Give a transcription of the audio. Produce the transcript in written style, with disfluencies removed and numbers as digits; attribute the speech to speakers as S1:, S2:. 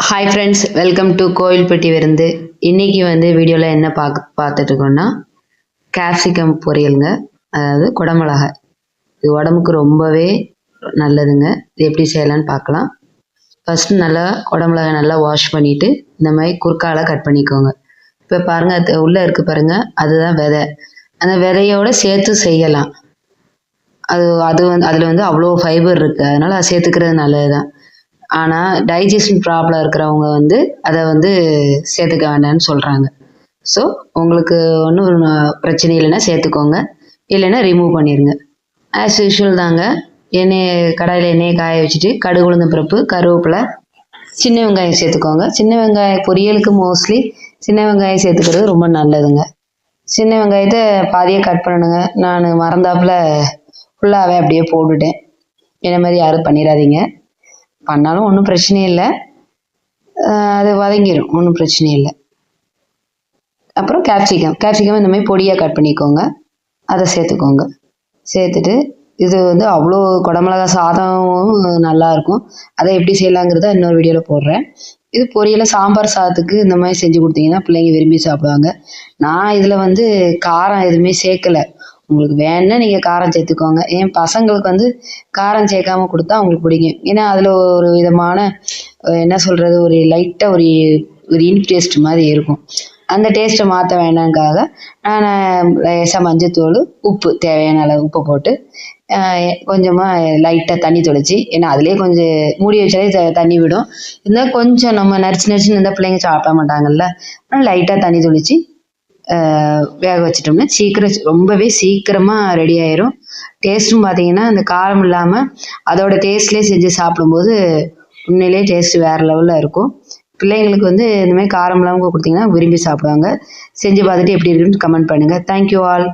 S1: Hi friends, welcome to Kovilpatti விருந்து. இன்னைக்கு வீடியோவில் என்ன பார்த்துட்டு இருக்கோம்னா கேப்சிகம் பொரியலுங்க. அதாவது குடமிளகாய். இது உடம்புக்கு ரொம்பவே நல்லதுங்க. இது எப்படி செய்யலான்னு பார்க்கலாம். ஃபஸ்ட்டு நல்லா குடமிளகாய் நல்லா வாஷ் பண்ணிவிட்டு இந்த மாதிரி குறுக்கால கட் பண்ணிக்கோங்க. இப்போ பாருங்கள், அது உள்ளே இருக்குது பாருங்கள், அதுதான் விதை. அந்த விதையோடு சேர்த்து செய்யலாம். அதில் அவ்வளோ ஃபைபர் இருக்குது, அதனால் அதை சேர்த்துக்கிறது நல்லது தான். ஆனால் டைஜஷன் ப்ராப்ளம் இருக்கிறவங்க அதை சேர்த்துக்க வேண்டாம்னு சொல்கிறாங்க. ஸோ உங்களுக்கு ஒன்றும் பிரச்சனை இல்லைன்னா சேர்த்துக்கோங்க, இல்லைன்னா ரிமூவ் பண்ணிடுங்க. ஆஸ் யூஷுவல் தாங்க. கடாயில் எண்ணெயை காய வச்சுட்டு கடுகு உளுந்தம் பருப்பு கருவேப்பிலை சின்ன வெங்காயம் சேர்த்துக்கோங்க. சின்ன வெங்காயம் பொரியலுக்கு மோஸ்ட்லி சின்ன வெங்காயம் சேர்த்துக்கிறது ரொம்ப நல்லதுங்க. சின்ன வெங்காயத்தை பாதியாக கட் பண்ணணுங்க. நான் மறந்தாப்புல ஃபுல்லாகவே அப்படியே போட்டுட்டேன். என்ன மாதிரி யாரும் பண்ணிடாதீங்க. பண்ணாலும் ஒன்றும் பிரச்சனை இல்லை, அது வதங்கிடும், ஒன்றும் பிரச்சனை இல்லை. அப்புறம் கேப்சிகம் இந்த மாதிரி பொடியாக கட் பண்ணிக்கோங்க, அதை சேர்த்துக்கோங்க. சேர்த்துட்டு இது அவ்வளோ குடமிளகா சாதமும் நல்லாயிருக்கும். அதை எப்படி செய்யலாங்கிறத இன்னொரு வீடியோவில் போடுறேன். இது பொரியலை சாம்பார் சாதத்துக்கு இந்த மாதிரி செஞ்சு கொடுத்தீங்கன்னா பிள்ளைங்க விரும்பி சாப்பிடுவாங்க. நான் இதில் காரம் எதுவுமே சேர்க்கலை. உங்களுக்கு வேணுன்னா நீங்கள் காரம் சேர்த்துக்கோங்க. என் பசங்களுக்கு காரம் சேர்க்காம கொடுத்தா அவங்களுக்கு பிடிக்கும். ஏன்னா அதில் ஒரு விதமான என்ன சொல்கிறது, ஒரு லைட்டாக ஒரு இனிப்பு டேஸ்ட் மாதிரி இருக்கும். அந்த டேஸ்ட்டை மாற்ற வேண்டாங்காக நான் லேசாக மஞ்சத்தூள், உப்பு, தேவையான அளவு உப்பை போட்டு கொஞ்சமாக லைட்டாக தண்ணி தொளிச்சு, ஏன்னா அதுலேயே கொஞ்சம் மூடி வச்சாலே தண்ணி விடும். இருந்தால் கொஞ்சம் நம்ம நரிச்சுன்னு இருந்தால் பிள்ளைங்க சாப்பிட மாட்டாங்கல்ல, ஆனால் லைட்டாக தண்ணி தொளிச்சு வேக வச்சிட்டோம்னா ரொம்பவே சீக்கிரமாக ரெடி ஆயிரும். டேஸ்ட்டும் பார்த்தீங்கன்னா அந்த காரம் இல்லாமல் அதோட டேஸ்ட்லேயே செஞ்சு சாப்பிடும்போது உண்மையிலேயே டேஸ்ட் வேறு லெவலில் இருக்கும். பிள்ளைங்களுக்கு இந்த மாதிரி காரம் இல்லாமல் கொடுத்தீங்கன்னா விரும்பி சாப்பிடுவாங்க. செஞ்சு பார்த்துட்டு எப்படி இருக்குன்னு கமெண்ட் பண்ணுங்கள். Thank you all.